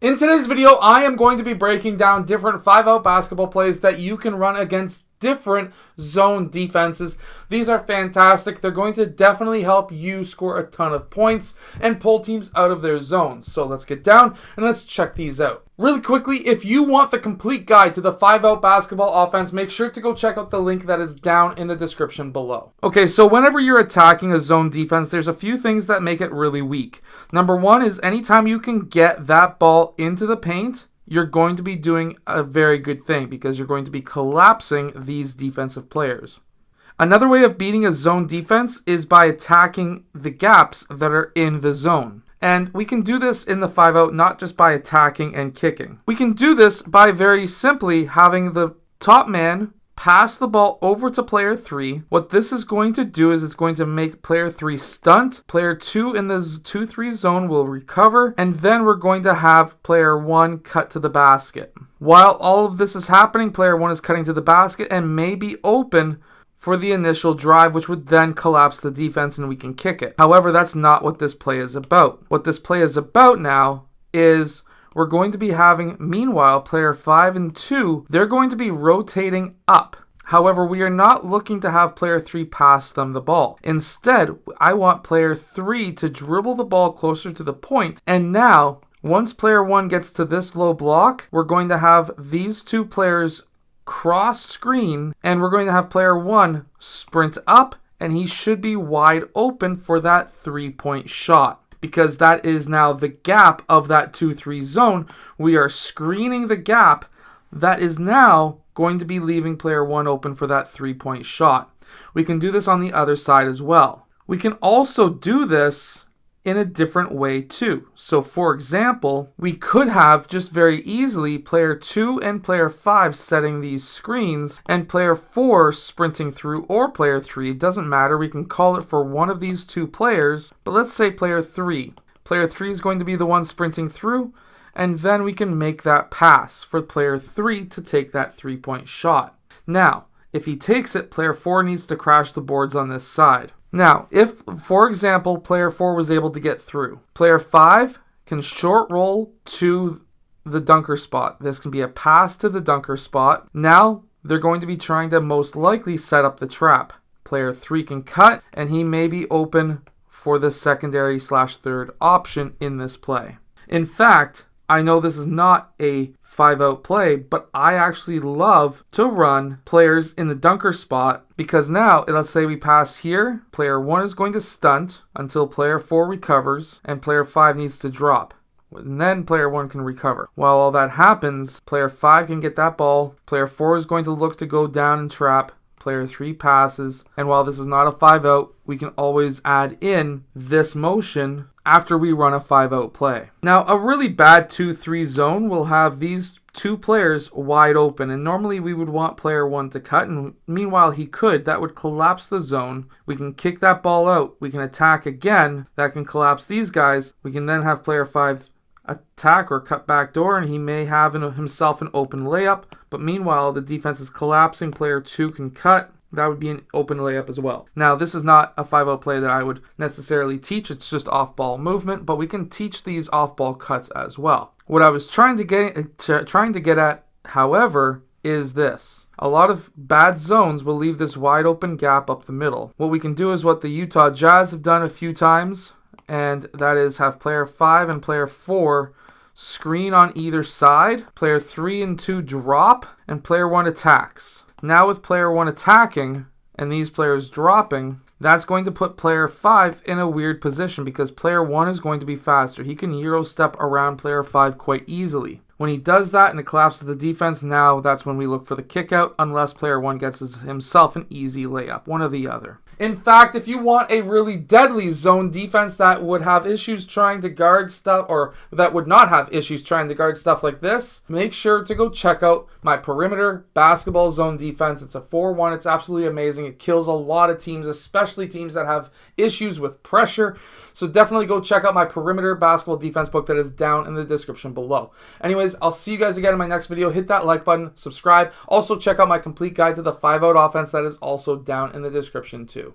In today's video, I am going to be breaking down different 5-out basketball plays that you can run against different zone defenses. These are fantastic. They're going to definitely help you score a ton of points and pull teams out of their zones. So let's get down and let's check these out. Really quickly, if you want the complete guide to the 5-out basketball offense, make sure to go check out the link that is down in the description below. Okay, so whenever you're attacking a zone defense, there's a few things that make it really weak. Number one is anytime you can get that ball into the paint, you're going to be doing a very good thing because you're going to be collapsing these defensive players. Another way of beating a zone defense is by attacking the gaps that are in the zone. And we can do this in the 5-out not just by attacking and kicking. We can do this by very simply having the top man pass the ball over to player 3. What this is going to do is it's going to make player 3 stunt. Player 2 in the 2-3 zone will recover, and then we're going to have player 1 cut to the basket. While all of this is happening, player 1 is cutting to the basket and may be open for the initial drive, which would then collapse the defense and we can kick it. However, that's not what this play is about. What this play is about now is we're going to be having, meanwhile, player 5 and 2, they're going to be rotating up. However, we are not looking to have player 3 pass them the ball. Instead, I want player 3 to dribble the ball closer to the point. And now, once player 1 gets to this low block, we're going to have these two players cross screen, and we're going to have player 1 sprint up, and he should be wide open for that 3-point shot. Because that is now the gap of that 2-3 zone. We are screening the gap that is now going to be leaving player 1 open for that 3-point shot. We can do this on the other side as well. We can also do this in a different way too. So for example, we could have just very easily player 2 and player 5 setting these screens and player 4 sprinting through, or player 3, it doesn't matter, we can call it for one of these two players, but let's say player 3. Player 3 is going to be the one sprinting through, and then we can make that pass for player 3 to take that 3-point shot. Now, if he takes it, player 4 needs to crash the boards on this side. Now, if, for example, player 4 was able to get through, player 5 can short roll to the dunker spot. This can be a pass to the dunker spot. Now, they're going to be trying to most likely set up the trap. Player 3 can cut, and he may be open for the secondary/third option in this play. In fact, I know this is not a 5-out play, but I actually love to run players in the dunker spot because now, let's say we pass here, player 1 is going to stunt until player 4 recovers and player 5 needs to drop. And then player 1 can recover. While all that happens, player 5 can get that ball, player 4 is going to look to go down and trap, player 3 passes, and while this is not a 5-out, we can always add in this motion after we run a 5-out play. Now, a really bad 2-3 zone will have these two players wide open, and normally we would want player 1 to cut, and meanwhile he could. That would collapse the zone. We can kick that ball out. We can attack again. That can collapse these guys. We can then have player 5 attack or cut back door, and he may have himself an open layup, but meanwhile the defense is collapsing. Player 2 can cut. That would be an open layup as well. Now, this is not a 5-out play that I would necessarily teach. It's just off-ball movement, but we can teach these off-ball cuts as well. What I was trying to get at, however, is this. A lot of bad zones will leave this wide open gap up the middle. What we can do is what the Utah Jazz have done a few times, and that is have player 5 and player 4 screen on either side, player 3 and 2 drop, and player 1 attacks. Now with player 1 attacking and these players dropping, that's going to put player 5 in a weird position because player 1 is going to be faster. He can Euro step around player 5 quite easily. When he does that and it collapses the defense, now that's when we look for the kick out unless player 1 gets himself an easy layup, one or the other. In fact, if you want a really deadly zone defense that would have issues trying to guard stuff, or that would not have issues trying to guard stuff like this, make sure to go check out my perimeter basketball zone defense. It's a 4-1. It's absolutely amazing. It kills a lot of teams, especially teams that have issues with pressure. So definitely go check out my perimeter basketball defense book that is down in the description below. Anyways, I'll see you guys again in my next video. Hit that like button, subscribe. Also check out my complete guide to the 5-out offense that is also down in the description too.